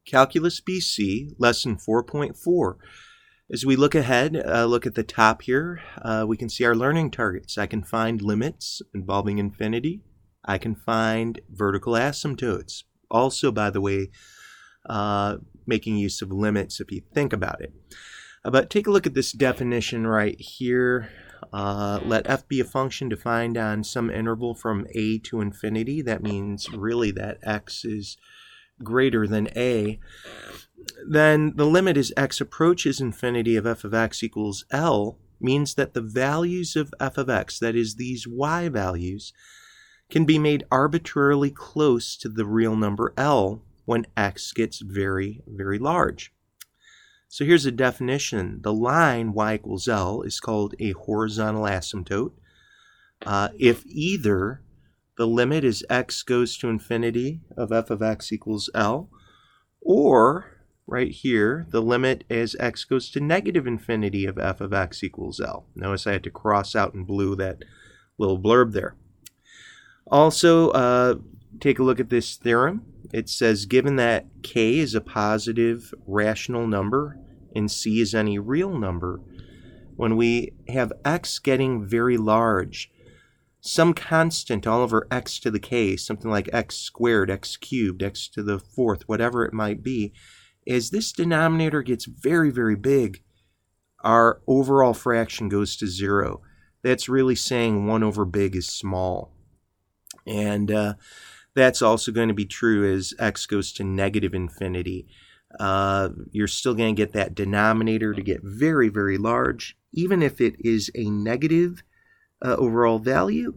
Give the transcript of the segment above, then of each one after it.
Calculus BC, Lesson 4.4. As we look ahead, look at the top here, we can see our learning targets. I can find limits involving infinity. I can find vertical asymptotes. Also, by the way, making use of limits if you think about it. But take a look at this definition right here. Let f be a function defined on some interval from a to infinity. That means really that x is greater than a. Then the limit as x approaches infinity of f of x equals L means that the values of f of x, that is these y values, can be made arbitrarily close to the real number L when x gets very, very large. So here's a definition. The line y equals L is called a horizontal asymptote. If either the limit as x goes to infinity of f of x equals L, or right here, the limit as x goes to negative infinity of f of x equals L. Notice I had to cross out in blue that little blurb there. Also, take a look at this theorem. It says given that k is a positive rational number and c is any real number, when we have x getting very large, some constant all over x to the k, something like x squared, x cubed, x to the fourth, whatever it might be, as this denominator gets very, very big, our overall fraction goes to 0. That's really saying 1 over big is small. And that's also going to be true as x goes to negative infinity. You're still going to get that denominator to get very, very large. Even if it is a negative overall value,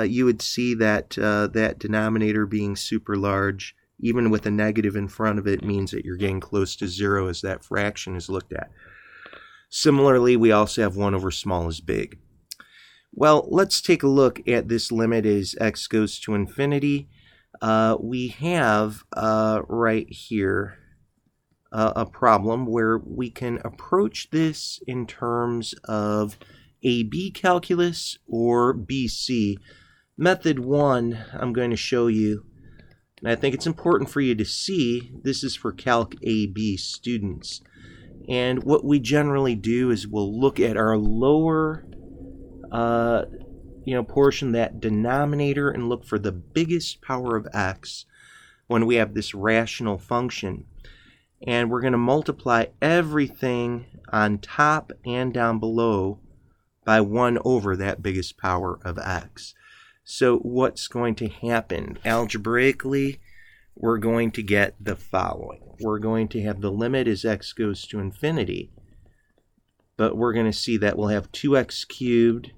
you would see that that denominator being super large, even with a negative in front of it, means that you're getting close to 0 as that fraction is looked at. Similarly, we also have 1 over small is big. Well, let's take a look at this limit as x goes to infinity. We have right here a problem where we can approach this in terms of AB calculus or BC. Method 1, I'm going to show you, and I think it's important for you to see, this is for Calc AB students. And what we generally do is we'll look at our lower portion, that denominator, and look for the biggest power of x when we have this rational function. And we're going to multiply everything on top and down below by 1 over that biggest power of x. So what's going to happen? Algebraically, we're going to get the following. We're going to have the limit as x goes to infinity, but we're going to see that we'll have 2x cubed,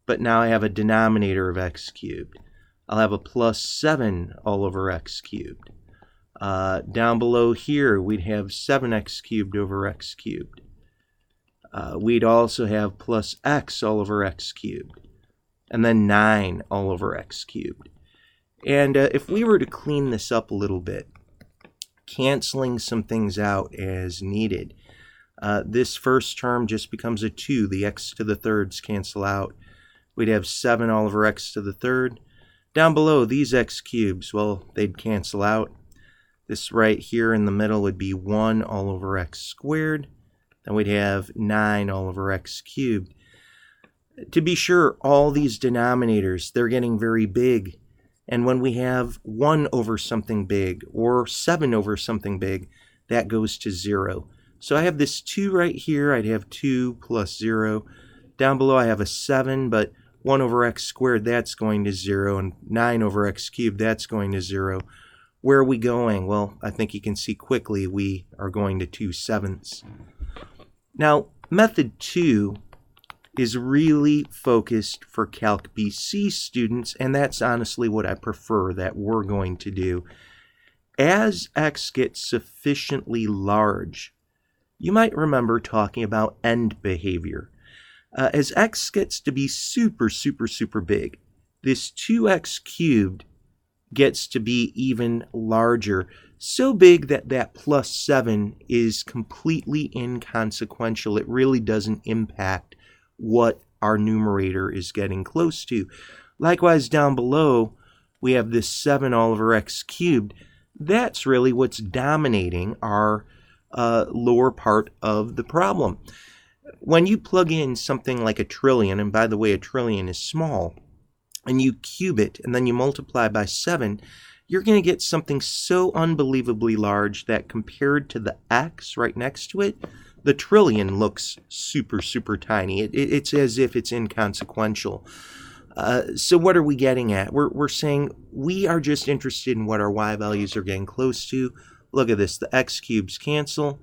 but now I have a denominator of x cubed. I'll have a plus 7 all over x cubed. Down below here, we'd have 7x cubed over x cubed. We'd also have plus x all over x cubed, and then 9 all over x cubed. And if we were to clean this up a little bit, canceling some things out as needed, this first term just becomes a 2. The x to the thirds cancel out. We'd have 7 all over x to the third. Down below, these x cubes, well, they'd cancel out. This right here in the middle would be 1 all over x squared. Then we'd have 9 all over x cubed. To be sure, all these denominators, they're getting very big. And when we have 1 over something big or 7 over something big, that goes to 0. So I have this 2 right here. I'd have 2 plus 0. Down below I have a 7, but 1 over x squared, that's going to 0. And 9 over x cubed, that's going to 0. Where are we going? Well, I think you can see quickly we are going to 2/7. Now, method 2 is really focused for Calc BC students, and that's honestly what I prefer that we're going to do. As x gets sufficiently large, you might remember talking about end behavior. As x gets to be super, super, super big, this 2x cubed gets to be even larger, so big that that plus 7 is completely inconsequential. It really doesn't impact what our numerator is getting close to. Likewise, down below, we have this 7 all over x cubed. That's really what's dominating our lower part of the problem. When you plug in something like a trillion, and by the way, a trillion is small, and you cube it, and then you multiply by 7, you're going to get something so unbelievably large that compared to the x right next to it, the trillion looks super, super tiny. It's as if it's inconsequential. So what are we getting at? We're saying we are just interested in what our y values are getting close to. Look at this. The x cubes cancel.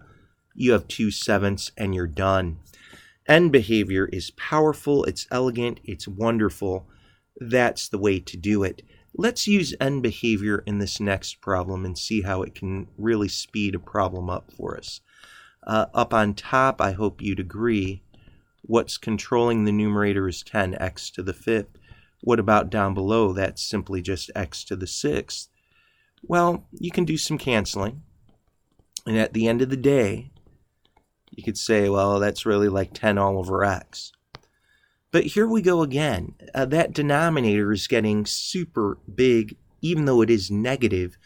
You have 2/7, and you're done. End behavior is powerful. It's elegant. It's wonderful. That's the way to do it. Let's use end behavior in this next problem and see how it can really speed a problem up for us. Up on top, I hope you'd agree, what's controlling the numerator is 10x to the 5th. What about down below? That's simply just x to the 6th. Well, you can do some canceling. And at the end of the day, you could say, well, that's really like 10 all over x. But here we go again. That denominator is getting super big, even though it is negative.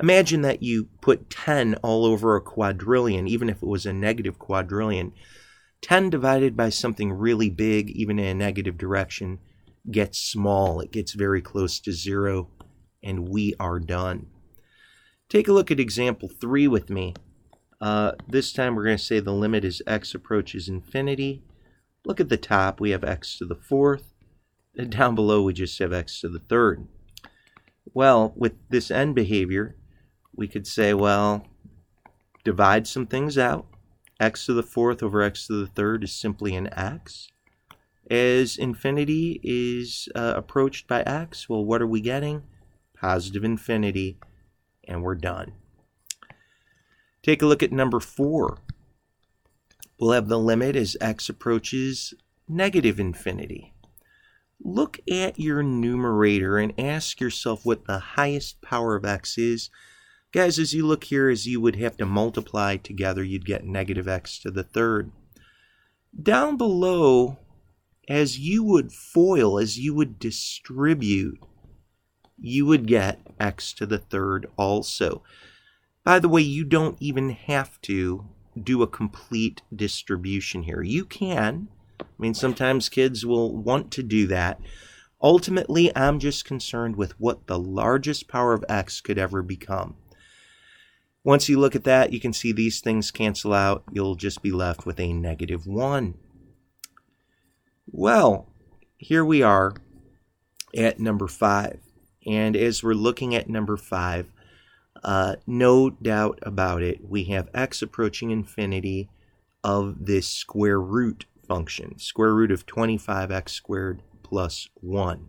Imagine that you put 10 all over a quadrillion, even if it was a negative quadrillion. 10 divided by something really big, even in a negative direction, gets small. It gets very close to 0, and we are done. Take a look at example 3 with me. This time we're going to say the limit as x approaches infinity. Look at the top. We have x to the 4th. And down below we just have x to the 3rd. Well, with this end behavior, we could say, well, divide some things out. X to the 4th over x to the 3rd is simply an x. As infinity is approached by x, well, what are we getting? Positive infinity, and we're done. Take a look at number 4. We'll have the limit as x approaches negative infinity. Look at your numerator and ask yourself what the highest power of x is. Guys, as you look here, as you would have to multiply together, you'd get negative x to the 3rd. Down below, as you would FOIL, as you would distribute, you would get x to the 3rd also. By the way, you don't even have to do a complete distribution here. You can. I mean, sometimes kids will want to do that. Ultimately, I'm just concerned with what the largest power of x could ever become. Once you look at that, you can see these things cancel out. You'll just be left with a negative 1. Well, here we are at number 5. And as we're looking at number 5, no doubt about it, we have x approaching infinity of this square root function, square root of 25x squared plus 1.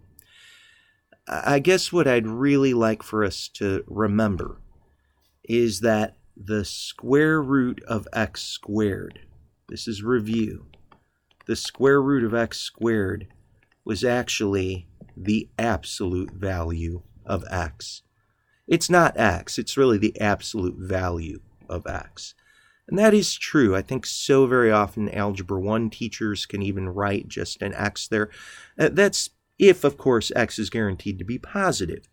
I guess what I'd really like for us to remember is that the square root of x squared, this is review, the square root of x squared was actually the absolute value of x. It's not x, it's really the absolute value of x. And that is true. I think so very often Algebra 1 teachers can even write just an x there. That's if, of course, x is guaranteed to be positive.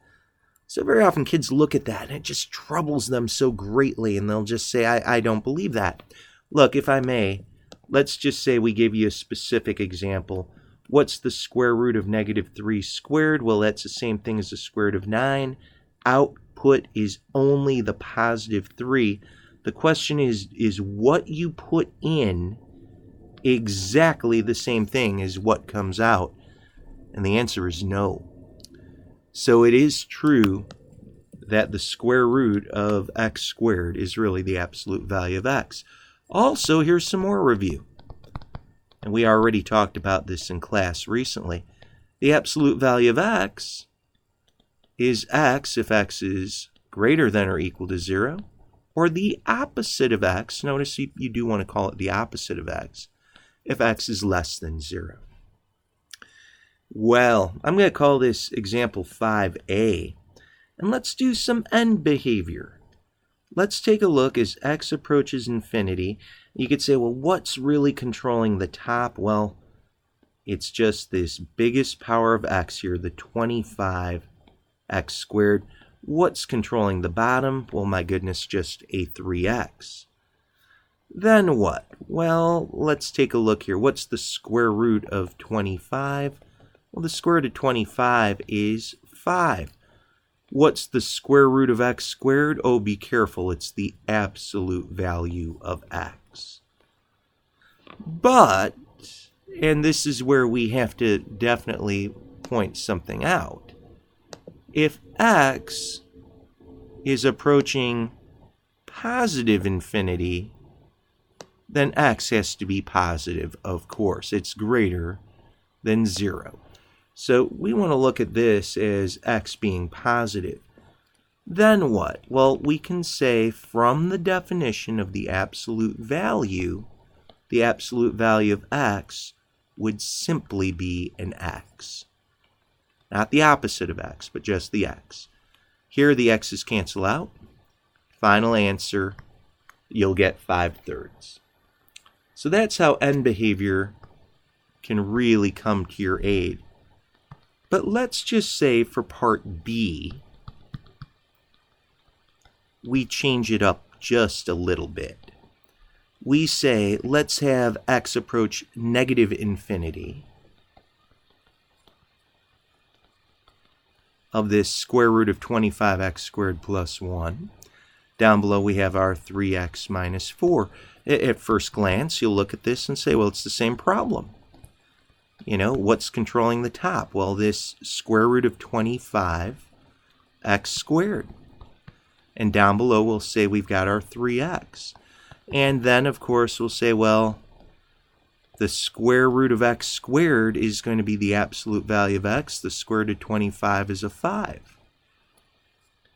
So very often kids look at that and it just troubles them so greatly, and they'll just say, I don't believe that. Look, if I may, let's just say we give you a specific example. What's the square root of negative 3 squared? Well, that's the same thing as the square root of 9. Output is only the positive 3. The question is what you put in exactly the same thing as what comes out? And the answer is no. So it is true that the square root of x squared is really the absolute value of x. Also, here's some more review. And we already talked about this in class recently. The absolute value of x is x if x is greater than or equal to 0, or the opposite of x. Notice you do want to call it the opposite of x if x is less than 0. Well, I'm going to call this example 5a, and let's do some end behavior. Let's take a look as x approaches infinity. You could say, well, what's really controlling the top? Well, it's just this biggest power of x here, the 25x squared. What's controlling the bottom? Well, my goodness, just a 3x. Then what? Well, let's take a look here. What's the square root of 25? Well, the square root of 25 is 5. What's the square root of x squared? Oh, be careful. It's the absolute value of x. But, and this is where we have to definitely point something out, if x is approaching positive infinity, then x has to be positive, of course. It's greater than 0. So we want to look at this as x being positive. Then what? Well, we can say from the definition of the absolute value of x would simply be an x. Not the opposite of x, but just the x. Here the x's cancel out. Final answer, you'll get 5/3. So that's how end behavior can really come to your aid. But let's just say for part B, we change it up just a little bit. We say, let's have x approach negative infinity of this square root of 25x squared plus 1. Down below we have our 3x minus 4. At first glance, you'll look at this and say, well, it's the same problem. You know, what's controlling the top? Well, this square root of 25x squared. And down below we'll say we've got our 3x. And then, of course, we'll say, well, the square root of x squared is going to be the absolute value of x. The square root of 25 is a 5.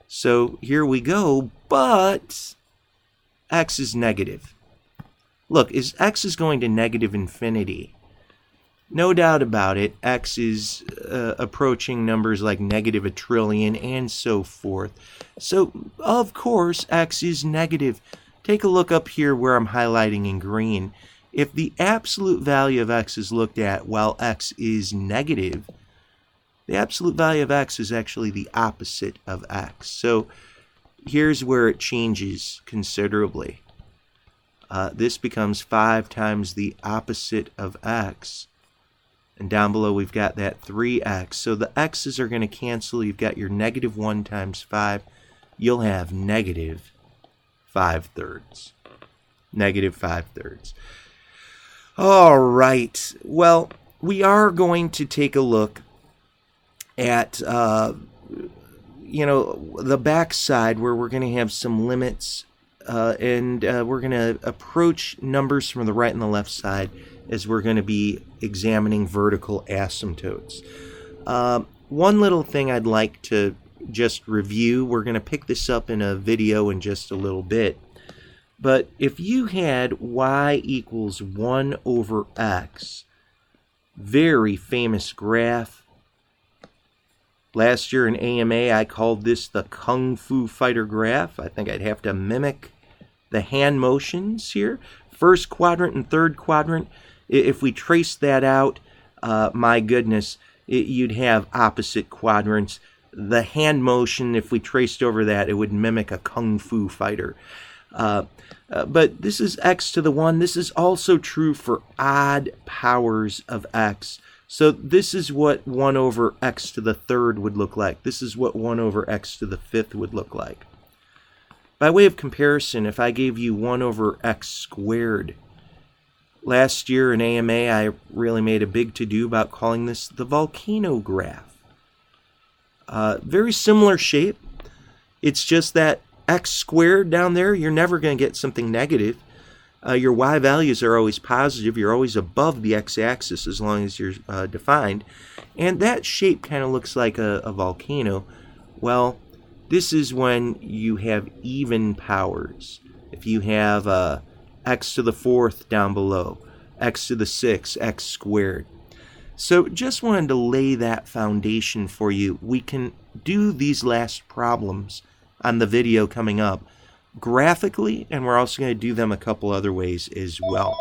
So here we go, but x is negative. Look, as x is going to negative infinity, no doubt about it, x is approaching numbers like negative a trillion and so forth. So, of course, x is negative. Take a look up here where I'm highlighting in green. If the absolute value of x is looked at while x is negative, the absolute value of x is actually the opposite of x. So here's where it changes considerably. This becomes 5 times the opposite of x. And down below we've got that 3x. So the x's are going to cancel. You've got your negative 1 times 5. You'll have negative 5/3. Negative 5/3. All right. Well, we are going to take a look at, the back side where we're going to have some limits, and we're going to approach numbers from the right and the left side as we're going to be examining vertical asymptotes. One little thing I'd like to just review, we're going to pick this up in a video in just a little bit, but if you had y equals 1 over x, very famous graph. Last year in AMA, I called this the Kung Fu Fighter graph. I think I'd have to mimic the hand motions here. First quadrant and third quadrant. If we trace that out, my goodness, you'd have opposite quadrants. The hand motion, if we traced over that, it would mimic a Kung Fu Fighter. But this is x to the 1. This is also true for odd powers of x. So this is what 1 over x to the 3rd would look like. This is what 1 over x to the 5th would look like. By way of comparison, if I gave you 1 over x squared, last year in AMA, I really made a big to-do about calling this the volcano graph. Very similar shape. It's just that x squared down there, you're never going to get something negative. Your y values are always positive. You're always above the x-axis as long as you're defined. And that shape kind of looks like a volcano. Well, this is when you have even powers. If you have x to the 4th down below, x to the 6th, x squared. So just wanted to lay that foundation for you. We can do these last problems on the video coming up graphically, and we're also going to do them a couple other ways as well.